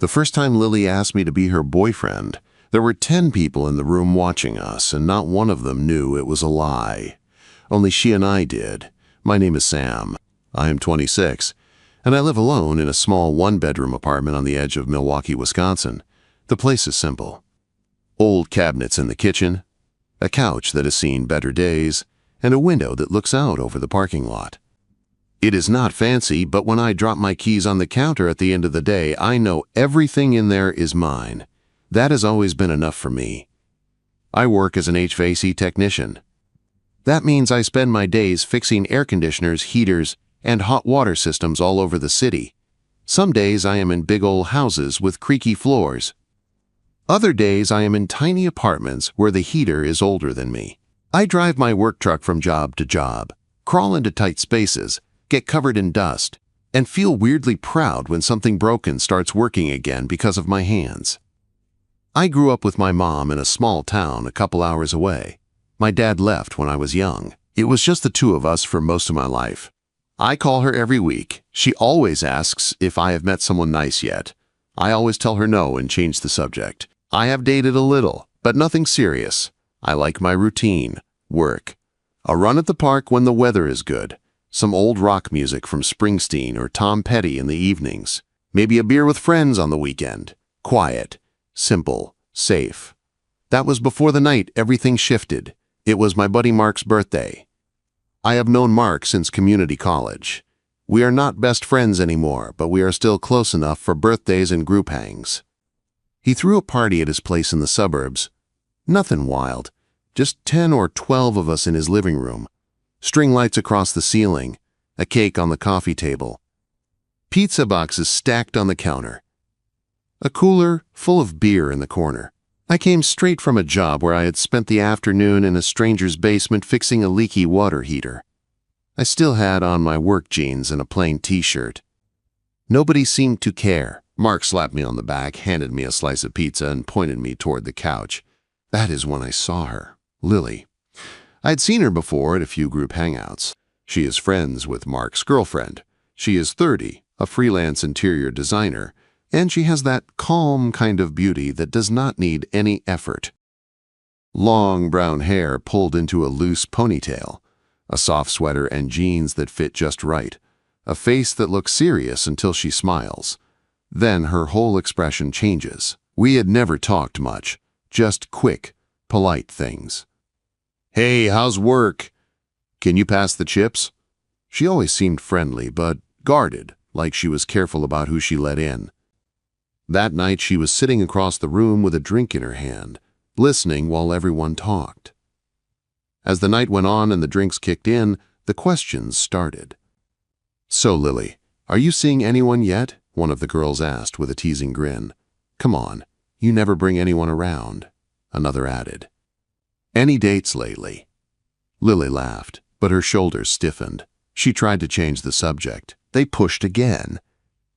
The first time Lily asked me to be her boyfriend, there were 10 people in the room watching us, and not one of them knew it was a lie. Only she and I did. My name is Sam. I am 26, and I live alone in a small one-bedroom apartment on the edge of Milwaukee, Wisconsin. The place is simple. Old cabinets in the kitchen, a couch that has seen better days, and a window that looks out over the parking lot. It is not fancy, but when I drop my keys on the counter at the end of the day, I know everything in there is mine. That has always been enough for me. I work as an HVAC technician. That means I spend my days fixing air conditioners, heaters, and hot water systems all over the city. Some days I am in big old houses with creaky floors. Other days I am in tiny apartments where the heater is older than me. I drive my work truck from job to job, crawl into tight spaces, get covered in dust, and feel weirdly proud when something broken starts working again because of my hands. I grew up with my mom in a small town a couple hours away. My dad left when I was young. It was just the two of us for most of my life. I call her every week. She always asks if I have met someone nice yet. I always tell her no and change the subject. I have dated a little, but nothing serious. I like my routine, work, a run at the park when the weather is good, some old rock music from Springsteen or Tom Petty in the evenings, maybe a beer with friends on the weekend. Quiet, simple, safe. That was before the night everything shifted. It was my buddy Mark's birthday. I have known Mark since community college. We are not best friends anymore, but we are still close enough for birthdays and group hangs. He threw a party at his place in the suburbs. Nothing wild, just 10 or 12 of us in his living room. String lights across the ceiling, a cake on the coffee table. Pizza boxes stacked on the counter. A cooler full of beer in the corner. I came straight from a job where I had spent the afternoon in a stranger's basement fixing a leaky water heater. I still had on my work jeans and a plain t-shirt. Nobody seemed to care. Mark slapped me on the back, handed me a slice of pizza, and pointed me toward the couch. That is when I saw her, Lily. I had seen her before at a few group hangouts. She is friends with Mark's girlfriend. She is 30, a freelance interior designer, and she has that calm kind of beauty that does not need any effort. Long brown hair pulled into a loose ponytail, a soft sweater and jeans that fit just right, a face that looks serious until she smiles. Then her whole expression changes. We had never talked much, just quick, polite things. "Hey, how's work? Can you pass the chips?" She always seemed friendly, but guarded, like she was careful about who she let in. That night she was sitting across the room with a drink in her hand, listening while everyone talked. As the night went on and the drinks kicked in, the questions started. "So, Lily, are you seeing anyone yet?" one of the girls asked with a teasing grin. "Come on, you never bring anyone around," another added. "Any dates lately?" Lily laughed, but her shoulders stiffened. She tried to change the subject. They pushed again.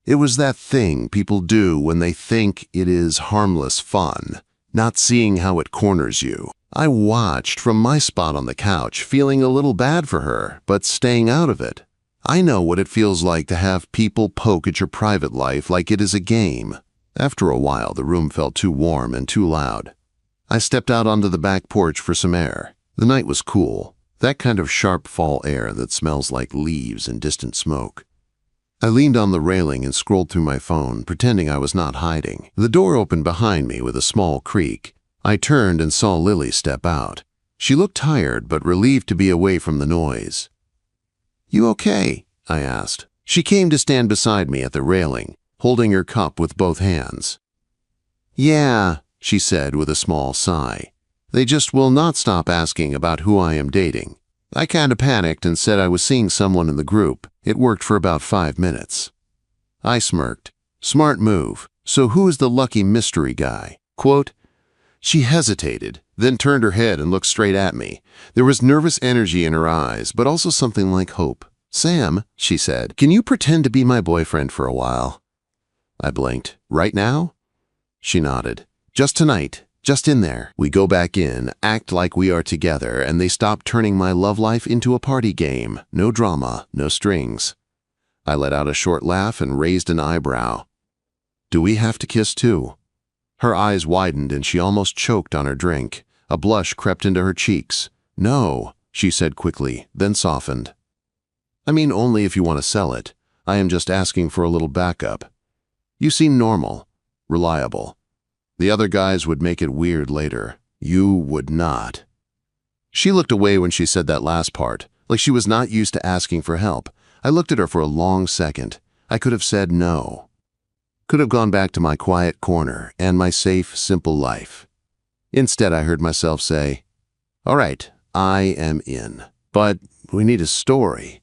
It was that thing people do when they think it is harmless fun, not seeing how it corners you. I watched from my spot on the couch, feeling a little bad for her, but staying out of it. I know what it feels like to have people poke at your private life like it is a game. After a while, the room felt too warm and too loud. I stepped out onto the back porch for some air. The night was cool, that kind of sharp fall air that smells like leaves and distant smoke. I leaned on the railing and scrolled through my phone, pretending I was not hiding. The door opened behind me with a small creak. I turned and saw Lily step out. She looked tired but relieved to be away from the noise. "You okay?" I asked. She came to stand beside me at the railing, holding her cup with both hands. "Yeah," she said with a small sigh. "They just will not stop asking about who I am dating." I kinda panicked and said I was seeing someone in the group. It worked for about 5 minutes. I smirked. Smart move. "So who is the lucky mystery guy?" Quote. She hesitated, then turned her head and looked straight at me. There was nervous energy in her eyes, but also something like hope. "Sam," she said, "can you pretend to be my boyfriend for a while?" I blinked. "Right now?" She nodded. "Just tonight. Just in there. We go back in, act like we are together, and they stop turning my love life into a party game. No drama, no strings." I let out a short laugh and raised an eyebrow. Do we have to kiss too? Her eyes widened and she almost choked on her drink. A blush crept into her cheeks. No, she said quickly, then softened. I mean only if you want to sell it. I am just asking for a little backup. You seem normal, reliable. The other guys would make it weird later. You would not. She looked away when she said that last part, like she was not used to asking for help. I looked at her for a long second. I could have said no. Could have gone back to my quiet corner and my safe, simple life. Instead, I heard myself say, "All right, I am in. But we need a story."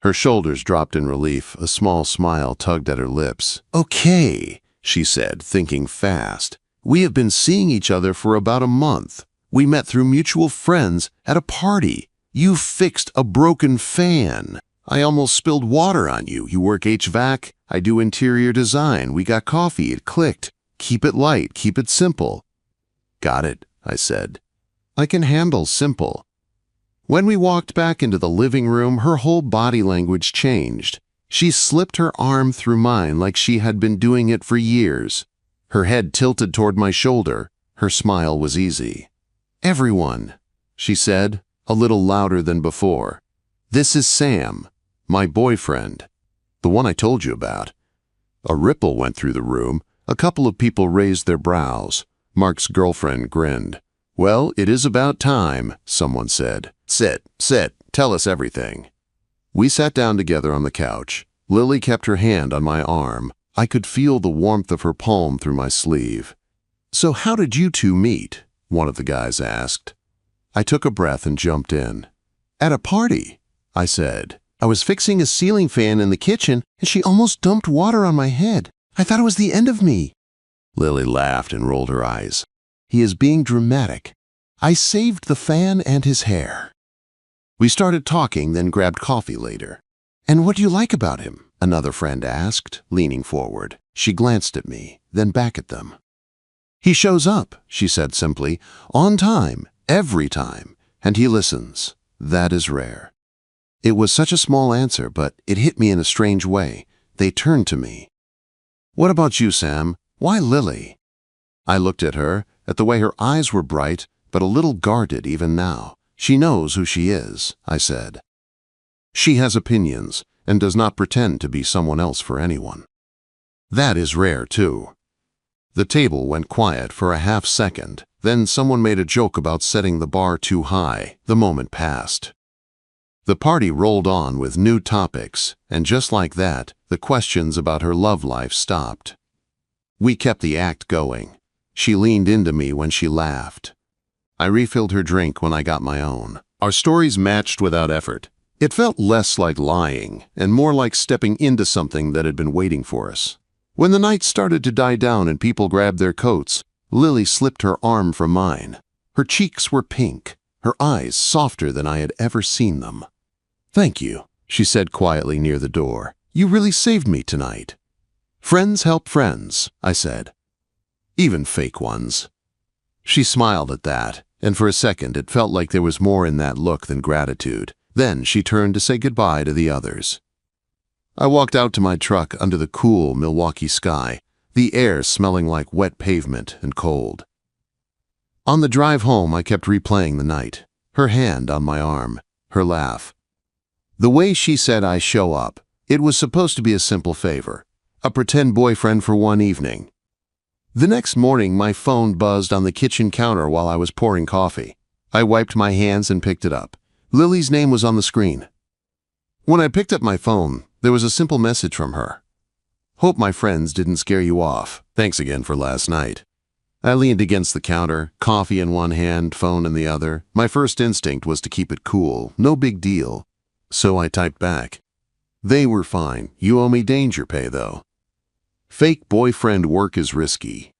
Her shoulders dropped in relief. A small smile tugged at her lips. "Okay," she said, thinking fast. "We have been seeing each other for about a month. We met through mutual friends at a party. You fixed a broken fan. I almost spilled water on you. You work HVAC. I do interior design. We got coffee. It clicked. Keep it light. Keep it simple." "Got it," I said. "I can handle simple." When we walked back into the living room, her whole body language changed. She slipped her arm through mine like she had been doing it for years. Her head tilted toward my shoulder. Her smile was easy. "Everyone," she said, a little louder than before. "This is Sam, my boyfriend, the one I told you about." A ripple went through the room. A couple of people raised their brows. Mark's girlfriend grinned. "Well, it is about time," someone said. Sit, tell us everything." We sat down together on the couch. Lily kept her hand on my arm. I could feel the warmth of her palm through my sleeve. "So how did you two meet?" one of the guys asked. I took a breath and jumped in. "At a party," I said. "I was fixing a ceiling fan in the kitchen, and she almost dumped water on my head. I thought it was the end of me." Lily laughed and rolled her eyes. "He is being dramatic. I saved the fan and his hair." We started talking, then grabbed coffee later. "And what do you like about him?" another friend asked, leaning forward. She glanced at me, then back at them. "He shows up," she said simply, "on time, every time, and he listens. That is rare." It was such a small answer, but it hit me in a strange way. They turned to me. "What about you, Sam? Why Lily?" I looked at her, at the way her eyes were bright, but a little guarded even now. "She knows who she is," I said. "She has opinions and does not pretend to be someone else for anyone." That is rare, too. The table went quiet for a half second. Then someone made a joke about setting the bar too high. The moment passed. The party rolled on with new topics, and just like that, the questions about her love life stopped. We kept the act going. She leaned into me when she laughed. I refilled her drink when I got my own. Our stories matched without effort. It felt less like lying and more like stepping into something that had been waiting for us. When the night started to die down and people grabbed their coats, Lily slipped her arm from mine. Her cheeks were pink, her eyes softer than I had ever seen them. "Thank you," she said quietly near the door. "You really saved me tonight." "Friends help friends," I said. "Even fake ones." She smiled at that, and for a second it felt like there was more in that look than gratitude. Then she turned to say goodbye to the others. I walked out to my truck under the cool Milwaukee sky, the air smelling like wet pavement and cold. On the drive home, I kept replaying the night, her hand on my arm, her laugh. The way she said I show up, it was supposed to be a simple favor, a pretend boyfriend for one evening. The next morning, my phone buzzed on the kitchen counter while I was pouring coffee. I wiped my hands and picked it up. Lily's name was on the screen. When I picked up my phone, there was a simple message from her. "Hope my friends didn't scare you off. Thanks again for last night." I leaned against the counter, coffee in one hand, phone in the other. My first instinct was to keep it cool, no big deal. So I typed back, "They were fine. You owe me danger pay, though. Fake boyfriend work is risky."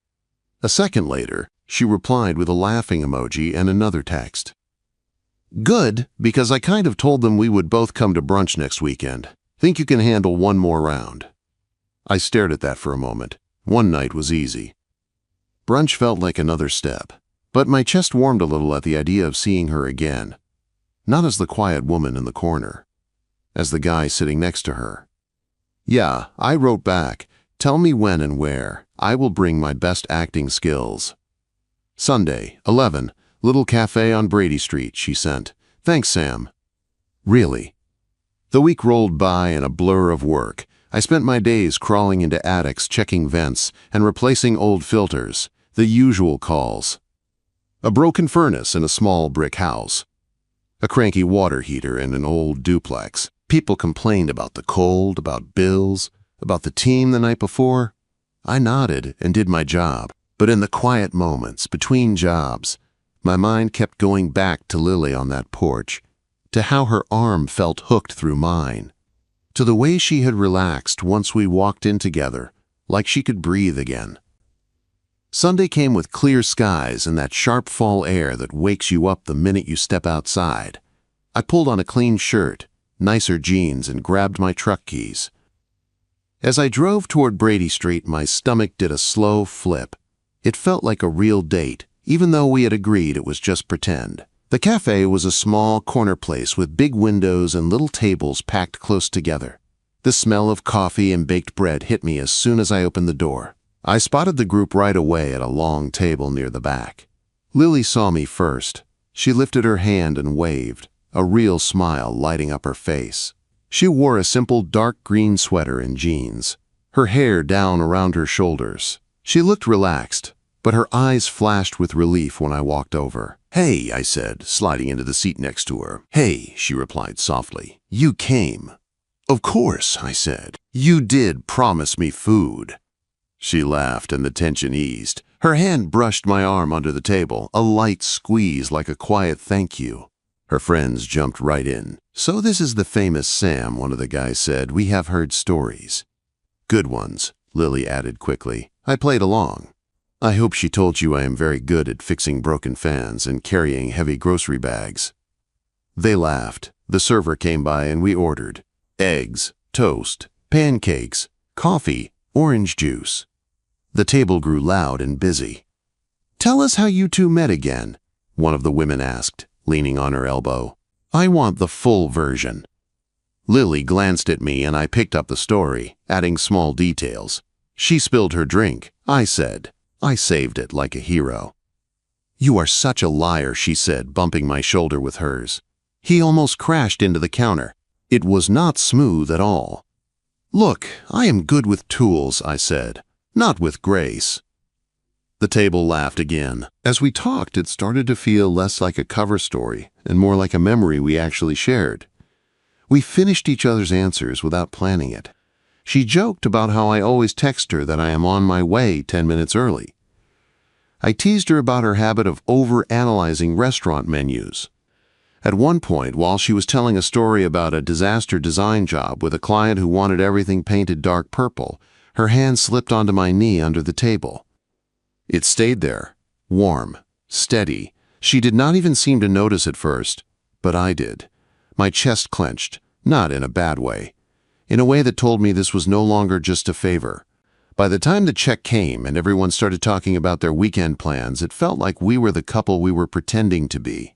A second later, she replied with a laughing emoji and another text. "Good, because I kind of told them we would both come to brunch next weekend. Think you can handle one more round?" I stared at that for a moment. One night was easy. Brunch felt like another step, but my chest warmed a little at the idea of seeing her again. Not as the quiet woman in the corner, as the guy sitting next to her. Yeah, I wrote back, Tell me when and where. I will bring my best acting skills. Sunday, 11, little cafe on Brady Street, she sent. Thanks, Sam. Really? The week rolled by in a blur of work. I spent my days crawling into attics, checking vents, and replacing old filters. The usual calls. A broken furnace in a small brick house. A cranky water heater in an old duplex. People complained about the cold, about bills, about the team the night before. I nodded and did my job, but in the quiet moments between jobs, my mind kept going back to Lily on that porch, to how her arm felt hooked through mine, to the way she had relaxed once we walked in together, like she could breathe again. Sunday came with clear skies and that sharp fall air that wakes you up the minute you step outside. I pulled on a clean shirt, nicer jeans, and grabbed my truck keys. As I drove toward Brady Street, my stomach did a slow flip. It felt like a real date, even though we had agreed it was just pretend. The cafe was a small corner place with big windows and little tables packed close together. The smell of coffee and baked bread hit me as soon as I opened the door. I spotted the group right away at a long table near the back. Lily saw me first. She lifted her hand and waved, a real smile lighting up her face. She wore a simple dark green sweater and jeans, her hair down around her shoulders. She looked relaxed, but her eyes flashed with relief when I walked over. "Hey," I said, sliding into the seat next to her. "Hey," she replied softly. "You came." "Of course," I said. "You did promise me food." She laughed and the tension eased. Her hand brushed my arm under the table, a light squeeze like a quiet thank you. Her friends jumped right in. "So this is the famous Sam," one of the guys said. "We have heard stories." "Good ones," Lily added quickly. I played along. "I hope she told you I am very good at fixing broken fans and carrying heavy grocery bags." They laughed. The server came by and we ordered eggs, toast, pancakes, coffee, orange juice. The table grew loud and busy. "Tell us how you two met again," one of the women asked, leaning on her elbow. "I want the full version." Lily glanced at me and I picked up the story, adding small details. "She spilled her drink," I said. I saved it like a hero. "You are such a liar," she said, bumping my shoulder with hers. "He almost crashed into the counter. It was not smooth at all." "Look, I am good with tools," I said, "not with grace." The table laughed again. As we talked, it started to feel less like a cover story and more like a memory we actually shared. We finished each other's answers without planning it. She joked about how I always text her that I am on my way 10 minutes early. I teased her about her habit of over-analyzing restaurant menus. At one point, while she was telling a story about a disaster design job with a client who wanted everything painted dark purple, her hand slipped onto my knee under the table. It stayed there, warm, steady. She did not even seem to notice at first, but I did. My chest clenched, not in a bad way, in a way that told me this was no longer just a favor. By the time the check came and everyone started talking about their weekend plans, it felt like we were the couple we were pretending to be.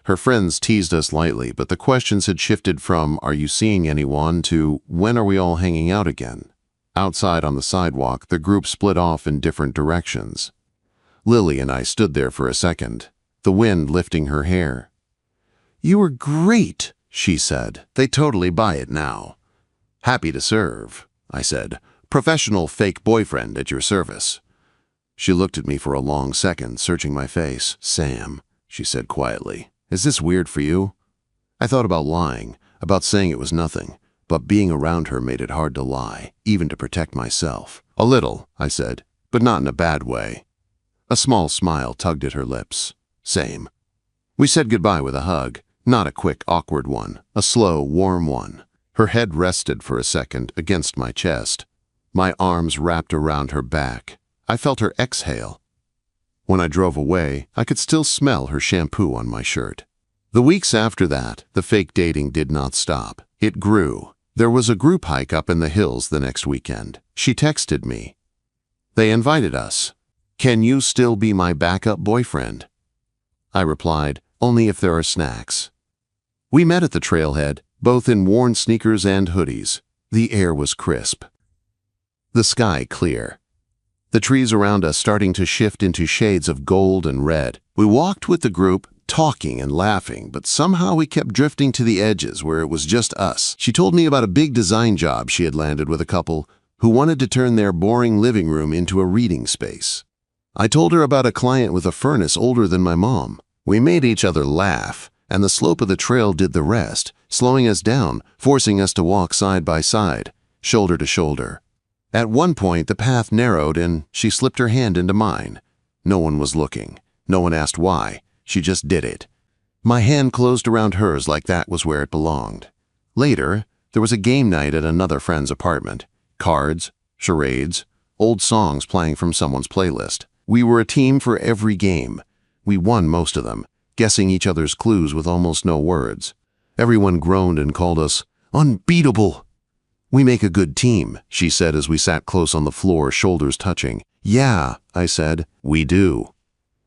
Her friends teased us lightly, but the questions had shifted from, "Are you seeing anyone?" to, "When are we all hanging out again?" Outside on the sidewalk, the group split off in different directions. Lily and I stood there for a second, the wind lifting her hair. "You were great," she said. "They totally buy it now." "Happy to serve," I said. "Professional fake boyfriend at your service." She looked at me for a long second, searching my face. "Sam," she said quietly, "is this weird for you?" I thought about lying, about saying it was nothing, but being around her made it hard to lie, even to protect myself. "A little," I said, "but not in a bad way." A small smile tugged at her lips. "Same." We said goodbye with a hug, not a quick, awkward one, a slow, warm one. Her head rested for a second against my chest. My arms wrapped around her back. I felt her exhale. When I drove away, I could still smell her shampoo on my shirt. The weeks after that, the fake dating did not stop. It grew. There was a group hike up in the hills the next weekend. She texted me. They invited us. "Can you still be my backup boyfriend?" I replied, "Only if there are snacks." We met at the trailhead, both in worn sneakers and hoodies. The air was crisp. The sky clear. The trees around us starting to shift into shades of gold and red. We walked with the group, talking and laughing, but somehow we kept drifting to the edges where it was just us. She told me about a big design job she had landed with a couple who wanted to turn their boring living room into a reading space. I told her about a client with a furnace older than my mom. We made each other laugh, and the slope of the trail did the rest, slowing us down, forcing us to walk side by side, shoulder to shoulder. At one point, the path narrowed and she slipped her hand into mine. No one was looking. No one asked why. She just did it. My hand closed around hers like that was where it belonged. Later, there was a game night at another friend's apartment. Cards, charades, old songs playing from someone's playlist. We were a team for every game. We won most of them, guessing each other's clues with almost no words. Everyone groaned and called us unbeatable. We make a good team, she said as we sat close on the floor, shoulders touching. Yeah, I said, we do.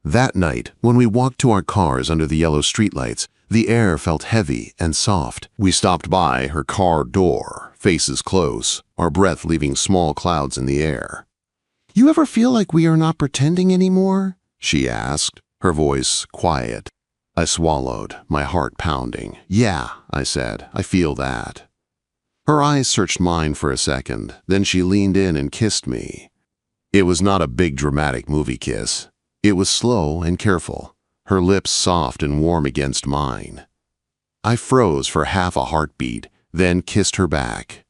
That night, when we walked to our cars under the yellow streetlights, the air felt heavy and soft. We stopped by her car door, faces close, our breath leaving small clouds in the air. You ever feel like we are not pretending anymore? She asked, her voice quiet. I swallowed, my heart pounding. Yeah, I said, I feel that. Her eyes searched mine for a second, then she leaned in and kissed me. It was not a big dramatic movie kiss. It was slow and careful, her lips soft and warm against mine. I froze for half a heartbeat, then kissed her back.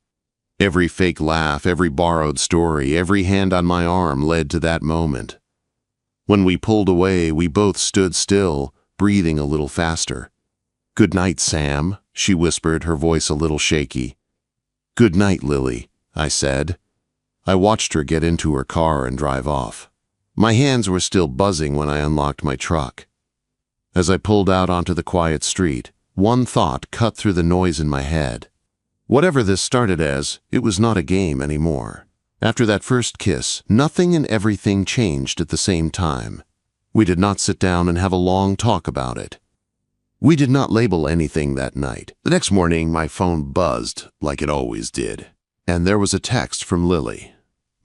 Every fake laugh, every borrowed story, every hand on my arm led to that moment. When we pulled away, we both stood still, breathing a little faster. Good night, Sam, she whispered, her voice a little shaky. Good night, Lily, I said. I watched her get into her car and drive off. My hands were still buzzing when I unlocked my truck. As I pulled out onto the quiet street, one thought cut through the noise in my head. Whatever this started as, it was not a game anymore. After that first kiss, nothing and everything changed at the same time. We did not sit down and have a long talk about it. We did not label anything that night. The next morning, my phone buzzed like it always did, and there was a text from Lily.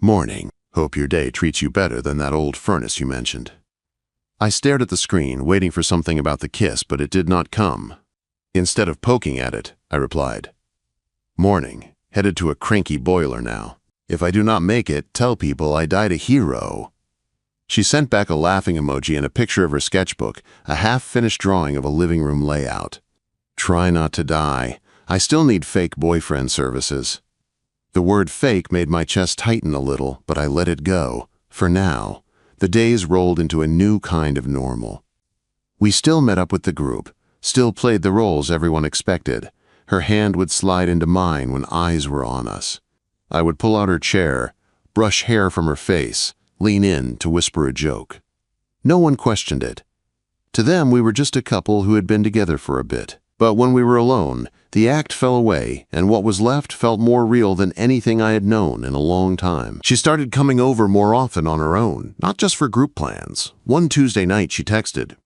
Morning. Hope your day treats you better than that old furnace you mentioned. I stared at the screen, waiting for something about the kiss, but it did not come. Instead of poking at it, I replied. Morning. Headed to a cranky boiler now. If I do not make it, tell people I died a hero. She sent back a laughing emoji and a picture of her sketchbook, a half-finished drawing of a living room layout. Try not to die. I still need fake boyfriend services. The word fake made my chest tighten a little, but I let it go. For now, the days rolled into a new kind of normal. We still met up with the group, still played the roles everyone expected. Her hand would slide into mine when eyes were on us. I would pull out her chair, brush hair from her face, lean in to whisper a joke. No one questioned it. To them, we were just a couple who had been together for a bit. But when we were alone, the act fell away, and what was left felt more real than anything I had known in a long time. She started coming over more often on her own, not just for group plans. One Tuesday night, she texted,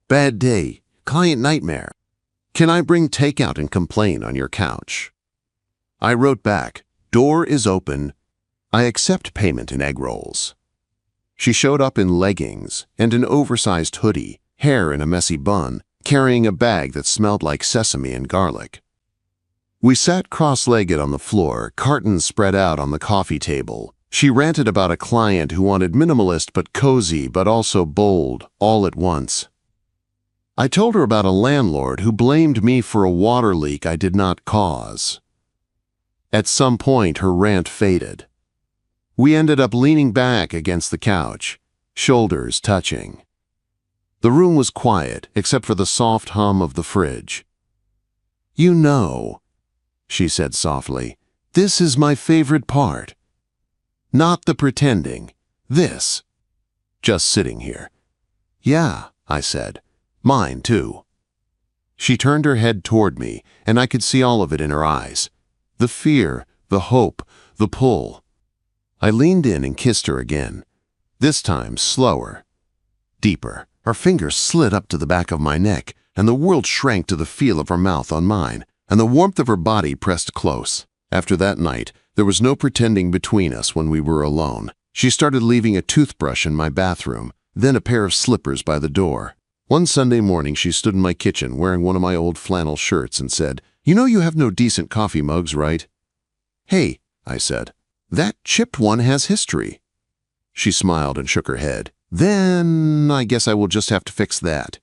"Bad day, client nightmare. Can I bring takeout and complain on your couch?" I wrote back, "Door is open. I accept payment in egg rolls." She showed up in leggings and an oversized hoodie, hair in a messy bun, carrying a bag that smelled like sesame and garlic. We sat cross-legged on the floor, cartons spread out on the coffee table. She ranted about a client who wanted minimalist but cozy but also bold, all at once. I told her about a landlord who blamed me for a water leak I did not cause. At some point, her rant faded. We ended up leaning back against the couch, shoulders touching. The room was quiet, except for the soft hum of the fridge. "You know," she said softly, "this is my favorite part. Not the pretending. This. Just sitting here." "Yeah," I said. "Mine, too." She turned her head toward me, and I could see all of it in her eyes. The fear, the hope, the pull. I leaned in and kissed her again. This time, slower, deeper. Her fingers slid up to the back of my neck, and the world shrank to the feel of her mouth on mine, and the warmth of her body pressed close. After that night, There was no pretending between us when we were alone. She started leaving a toothbrush in my bathroom, then a pair of slippers by the door. One Sunday morning, she stood in my kitchen wearing one of my old flannel shirts and said, "You know you have no decent coffee mugs, right?" "Hey," I said, "that chipped one has history." She smiled and shook her head. "Then I guess I will just have to fix that."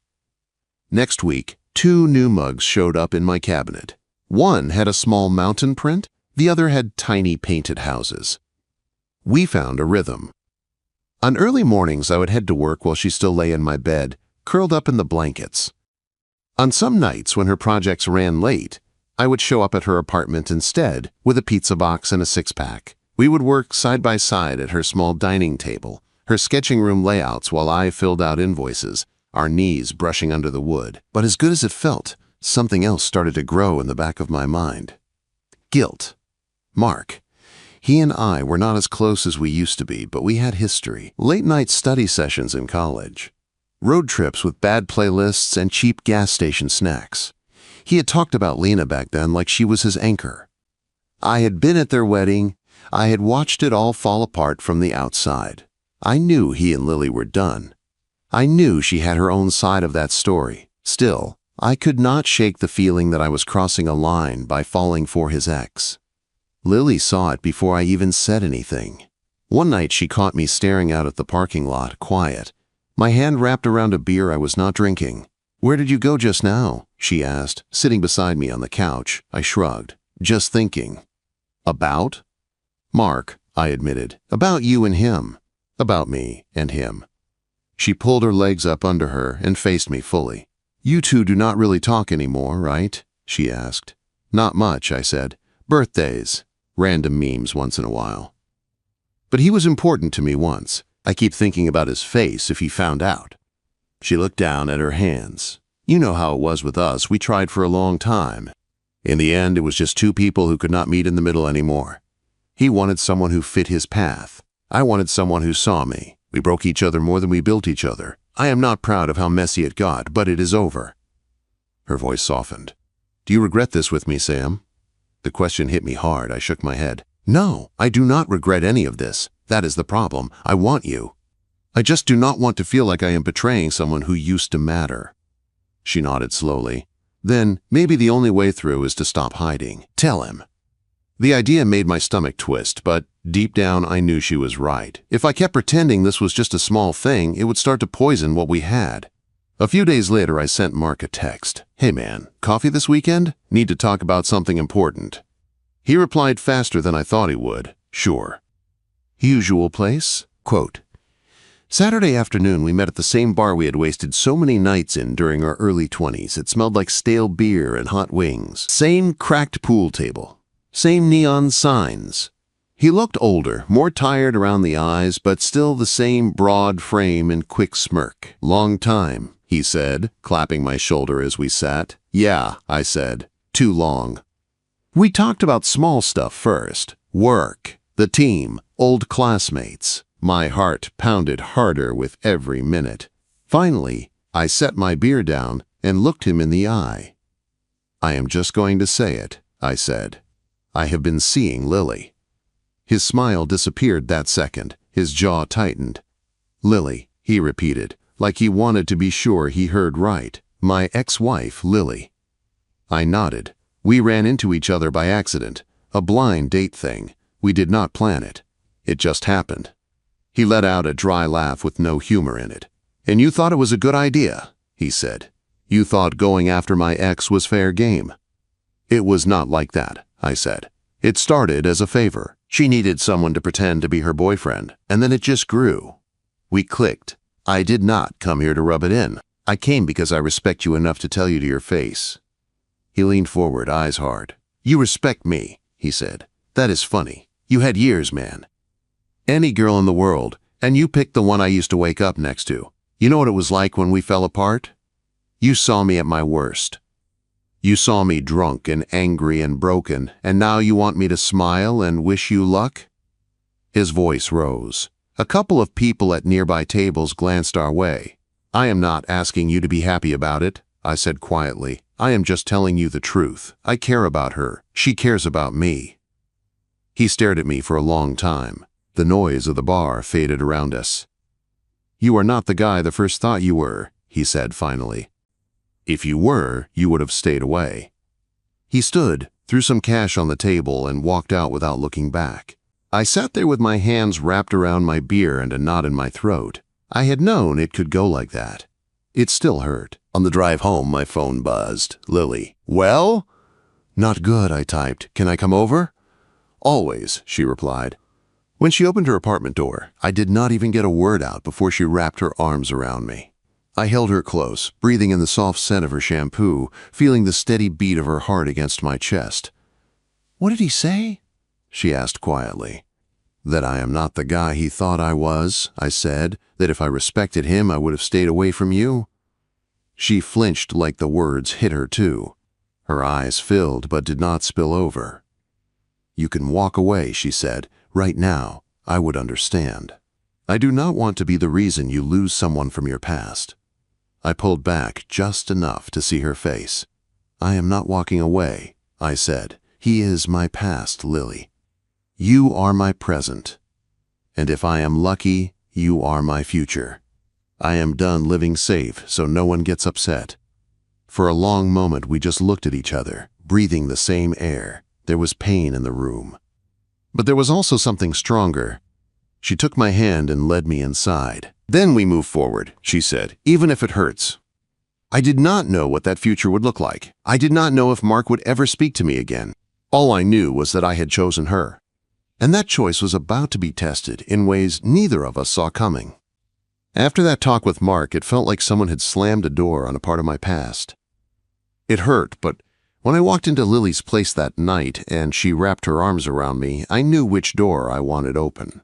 Next week, 2 new mugs showed up in my cabinet. One had a small mountain print, the other had tiny painted houses. We found a rhythm. On early mornings, I would head to work while she still lay in my bed, curled up in the blankets. On some nights when her projects ran late, I would show up at her apartment instead with a pizza box and a 6-pack. We would work side by side at her small dining table, her sketching room layouts while I filled out invoices, our knees brushing under the wood. But as good as it felt, something else started to grow in the back of my mind. Guilt. Mark. He and I were not as close as we used to be, but we had history. Late-night study sessions in college. Road trips with bad playlists and cheap gas station snacks. He had talked about Lena back then like she was his anchor. I had been at their wedding. I had watched it all fall apart from the outside. I knew he and Lily were done. I knew she had her own side of that story. Still, I could not shake the feeling that I was crossing a line by falling for his ex. Lily saw it before I even said anything. One night she caught me staring out at the parking lot, quiet, my hand wrapped around a beer I was not drinking. "Where did you go just now?" she asked, sitting beside me on the couch. I shrugged. "Just thinking." "About?" "Mark," I admitted. "About you and him." "About me and him." She pulled her legs up under her and faced me fully. "You two do not really talk anymore, right?" she asked. "Not much," I said. "Birthdays. Random memes once in a while. But he was important to me once. I keep thinking about his face if he found out." She looked down at her hands. "You know how it was with us. We tried for a long time. In the end, it was just 2 people who could not meet in the middle anymore. He wanted someone who fit his path. I wanted someone who saw me. We broke each other more than we built each other. I am not proud of how messy it got, but it is over." Her voice softened. "Do you regret this with me, Sam?" The question hit me hard. I shook my head. "No, I do not regret any of this. That is the problem. I want you. I just do not want to feel like I am betraying someone who used to matter." She nodded slowly. "Then maybe the only way through is to stop hiding. Tell him." The idea made my stomach twist, but deep down I knew she was right. If I kept pretending this was just a small thing, it would start to poison what we had. A few days later, I sent Mark a text. "Hey man, coffee this weekend? Need to talk about something important." He replied faster than I thought he would. "Sure." Usual place? Quote, "Saturday afternoon, we met at the same bar we had wasted so many nights in during our early 20s. It smelled like stale beer and hot wings. Same cracked pool table. Same neon signs." He looked older, more tired around the eyes, but still the same broad frame and quick smirk. "Long time," he said, clapping my shoulder as we sat. "Yeah," I said. "Too long." We talked about small stuff first. Work, the team, old classmates. My heart pounded harder with every minute. Finally, I set my beer down and looked him in the eye. "I am just going to say it," I said. "I have been seeing Lily." His smile disappeared that second. His jaw tightened. "Lily," he repeated, like he wanted to be sure he heard right. "My ex-wife, Lily." I nodded. We ran into each other by accident. A blind date thing. We did not plan it. It just happened. He let out a dry laugh with no humor in it. "And you thought it was a good idea," he said. "You thought going after my ex was fair game." "It was not like that," I said. "It started as a favor. She needed someone to pretend to be her boyfriend, and then it just grew. We clicked. I did not come here to rub it in. I came because I respect you enough to tell you to your face." He leaned forward, eyes hard. "You respect me," he said. "That is funny. You had years, man. Any girl in the world, and you picked the one I used to wake up next to. You know what it was like when we fell apart? You saw me at my worst. You saw me drunk and angry and broken, and now you want me to smile and wish you luck?" His voice rose. A couple of people at nearby tables glanced our way. "I am not asking you to be happy about it," I said quietly. "I am just telling you the truth. I care about her. She cares about me." He stared at me for a long time. The noise of the bar faded around us. "You are not the guy the first thought you were," he said finally. "If you were, you would have stayed away." He stood, threw some cash on the table, and walked out without looking back. I sat there with my hands wrapped around my beer and a knot in my throat. I had known it could go like that. It still hurt. On the drive home, my phone buzzed. Lily. "Well?" "Not good," I typed. "Can I come over?" "Always," she replied. When she opened her apartment door, I did not even get a word out before she wrapped her arms around me. I held her close, breathing in the soft scent of her shampoo, feeling the steady beat of her heart against my chest. "What did he say?" she asked quietly. "That I am not the guy he thought I was," I said. "That if I respected him, I would have stayed away from you." She flinched like the words hit her too. Her eyes filled but did not spill over. "You can walk away," she said. "Right now, I would understand. I do not want to be the reason you lose someone from your past." I pulled back just enough to see her face. "I am not walking away," I said. "He is my past, Lily. You are my present. And if I am lucky, you are my future. I am done living safe so no one gets upset." For a long moment we just looked at each other, breathing the same air. There was pain in the room. But there was also something stronger. She took my hand and led me inside. "Then we move forward," she said, "even if it hurts." I did not know what that future would look like. I did not know if Mark would ever speak to me again. All I knew was that I had chosen her. And that choice was about to be tested in ways neither of us saw coming. After that talk with Mark, it felt like someone had slammed a door on a part of my past. It hurt, but when I walked into Lily's place that night and she wrapped her arms around me, I knew which door I wanted open.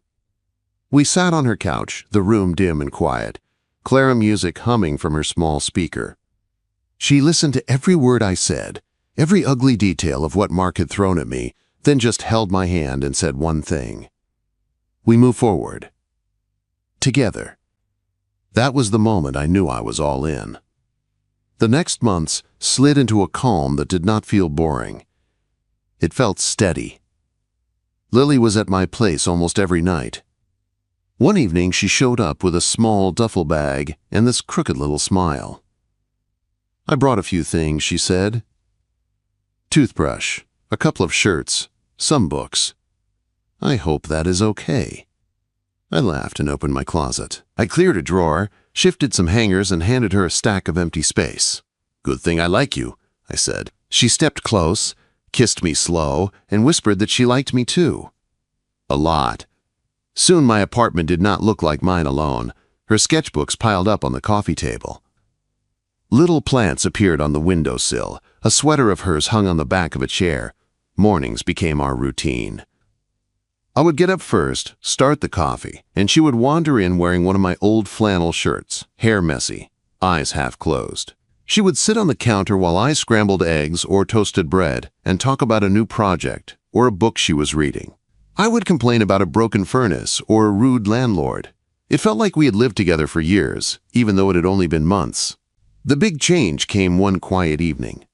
We sat on her couch, the room dim and quiet, Clara music humming from her small speaker. She listened to every word I said, every ugly detail of what Mark had thrown at me, then just held my hand and said one thing. "We move forward. Together." That was the moment I knew I was all in. The next months slid into a calm that did not feel boring. It felt steady. Lily was at my place almost every night. One evening she showed up with a small duffel bag and this crooked little smile. "I brought a few things," she said. "Toothbrush, a couple of shirts, some books. I hope that is okay." I laughed and opened my closet. I cleared a drawer, shifted some hangers, and handed her a stack of empty space. "Good thing I like you," I said. She stepped close, kissed me slow, and whispered that she liked me too. A lot. Soon my apartment did not look like mine alone. Her sketchbooks piled up on the coffee table. Little plants appeared on the windowsill. A sweater of hers hung on the back of a chair. Mornings became our routine. I would get up first, start the coffee, and she would wander in wearing one of my old flannel shirts, hair messy, eyes half closed. She would sit on the counter while I scrambled eggs or toasted bread and talk about a new project or a book she was reading. I would complain about a broken furnace or a rude landlord. It felt like we had lived together for years, even though it had only been months. The big change came one quiet evening.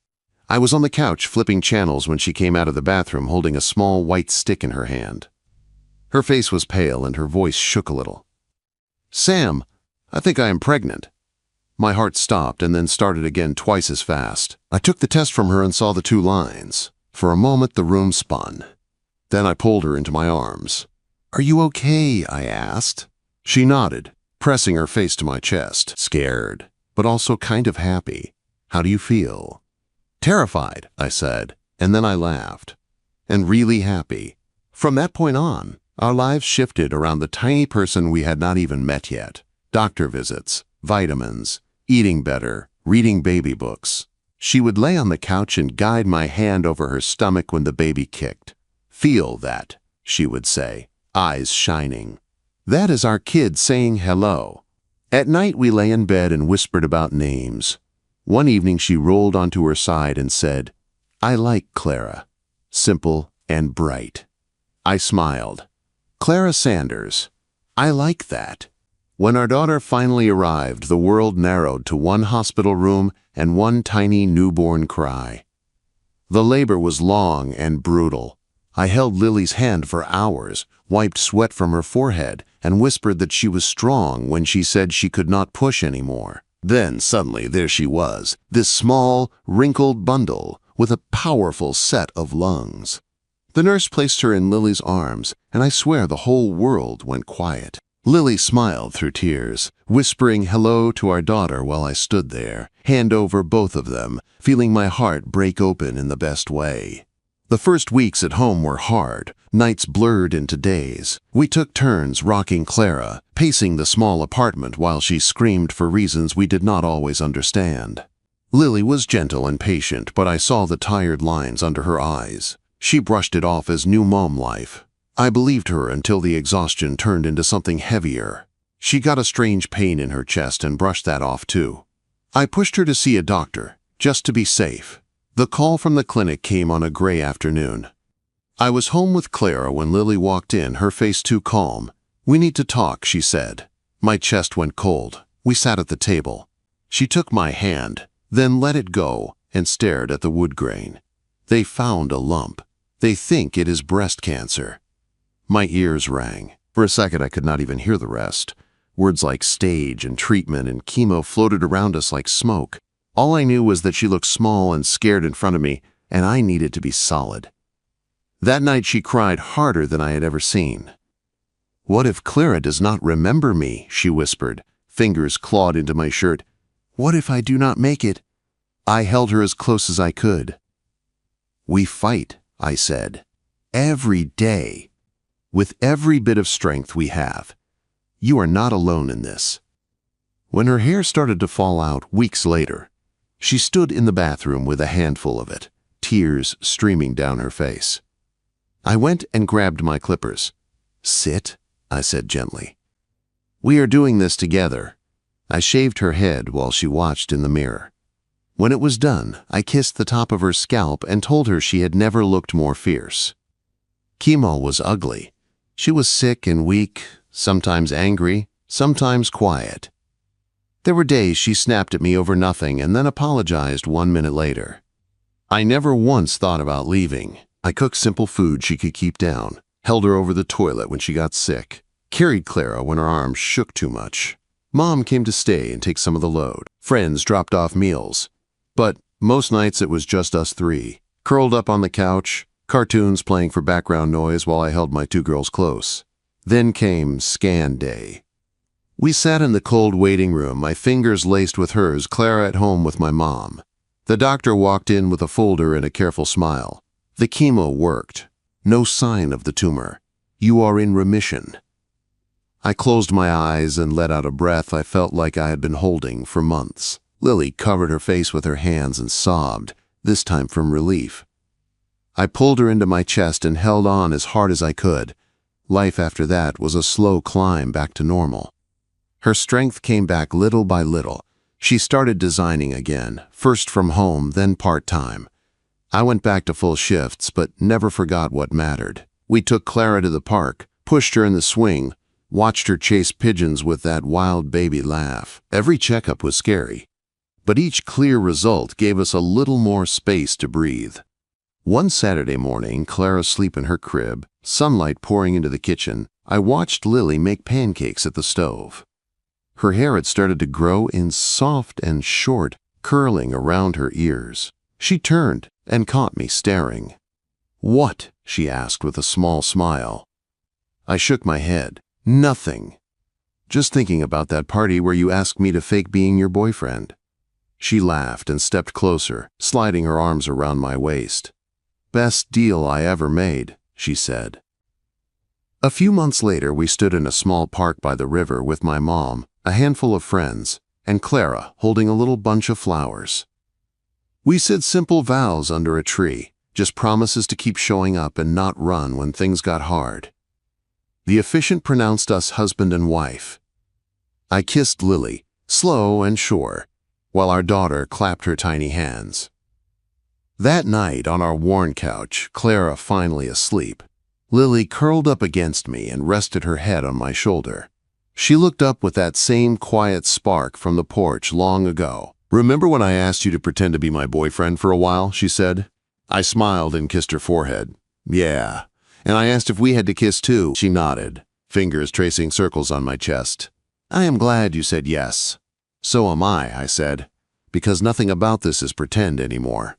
I was on the couch flipping channels when she came out of the bathroom holding a small white stick in her hand. Her face was pale and her voice shook a little. "Sam, I think I am pregnant." My heart stopped and then started again twice as fast. I took the test from her and saw the 2 lines. For a moment the room spun. Then I pulled her into my arms. "Are you okay?" I asked. She nodded, pressing her face to my chest, scared, but also kind of happy. "How do you feel?" "Terrified," I said, and then I laughed. "And really happy." From that point on, our lives shifted around the tiny person we had not even met yet. Doctor visits, vitamins, eating better, reading baby books. She would lay on the couch and guide my hand over her stomach when the baby kicked. "Feel that," she would say, eyes shining. "That is our kid saying hello." At night we lay in bed and whispered about names. One evening she rolled onto her side and said, "I like Clara. Simple and bright." I smiled. "Clara Sanders. I like that." When our daughter finally arrived, the world narrowed to one hospital room and one tiny newborn cry. The labor was long and brutal. I held Lily's hand for hours, wiped sweat from her forehead, and whispered that she was strong when she said she could not push anymore. Then suddenly there she was, this small, wrinkled bundle with a powerful set of lungs. The nurse placed her in Lily's arms, and I swear the whole world went quiet. Lily smiled through tears, whispering hello to our daughter while I stood there, hand over both of them, feeling my heart break open in the best way. The first weeks at home were hard, nights blurred into days. We took turns rocking Clara, pacing the small apartment while she screamed for reasons we did not always understand. Lily was gentle and patient, but I saw the tired lines under her eyes. She brushed it off as new mom life. I believed her until the exhaustion turned into something heavier. She got a strange pain in her chest and brushed that off too. I pushed her to see a doctor, just to be safe. The call from the clinic came on a gray afternoon. I was home with Clara when Lily walked in, her face too calm. "We need to talk," she said. My chest went cold. We sat at the table. She took my hand, then let it go and stared at the wood grain. "They found a lump. They think it is breast cancer." My ears rang. For a second I could not even hear the rest. Words like stage and treatment and chemo floated around us like smoke. All I knew was that she looked small and scared in front of me, and I needed to be solid. That night she cried harder than I had ever seen. "What if Clara does not remember me?" she whispered, fingers clawed into my shirt. "What if I do not make it?" I held her as close as I could. "We fight," I said, "every day, with every bit of strength we have. You are not alone in this." When her hair started to fall out weeks later, she stood in the bathroom with a handful of it, tears streaming down her face. I went and grabbed my clippers. "Sit," I said gently. "We are doing this together." I shaved her head while she watched in the mirror. When it was done, I kissed the top of her scalp and told her she had never looked more fierce. Chemo was ugly. She was sick and weak, sometimes angry, sometimes quiet. There were days she snapped at me over nothing and then apologized 1 minute later. I never once thought about leaving. I cooked simple food she could keep down, held her over the toilet when she got sick, carried Clara when her arms shook too much. Mom came to stay and take some of the load. Friends dropped off meals. But most nights it was just us three, curled up on the couch, cartoons playing for background noise while I held my two girls close. Then came scan day. We sat in the cold waiting room, my fingers laced with hers, Clara at home with my mom. The doctor walked in with a folder and a careful smile. "The chemo worked. No sign of the tumor. You are in remission." I closed my eyes and let out a breath I felt like I had been holding for months. Lily covered her face with her hands and sobbed, this time from relief. I pulled her into my chest and held on as hard as I could. Life after that was a slow climb back to normal. Her strength came back little by little. She started designing again, first from home, then part-time. I went back to full shifts, but never forgot what mattered. We took Clara to the park, pushed her in the swing, watched her chase pigeons with that wild baby laugh. Every checkup was scary, but each clear result gave us a little more space to breathe. One Saturday morning, Clara asleep in her crib, sunlight pouring into the kitchen, I watched Lily make pancakes at the stove. Her hair had started to grow in soft and short, curling around her ears. She turned and caught me staring. "What?" she asked with a small smile. I shook my head. "Nothing. Just thinking about that party where you asked me to fake being your boyfriend." She laughed and stepped closer, sliding her arms around my waist. "Best deal I ever made," she said. A few months later, we stood in a small park by the river with my mom, a handful of friends, and Clara holding a little bunch of flowers. We said simple vows under a tree, just promises to keep showing up and not run when things got hard. The officiant pronounced us husband and wife. I kissed Lily, slow and sure, while our daughter clapped her tiny hands. That night on our worn couch, Clara finally asleep, Lily curled up against me and rested her head on my shoulder. She looked up with that same quiet spark from the porch long ago. "Remember when I asked you to pretend to be my boyfriend for a while?" she said. I smiled and kissed her forehead. "Yeah, And I asked if we had to kiss too. She nodded, fingers tracing circles on my chest. I am glad you said yes. So am I said, because nothing about this is pretend anymore.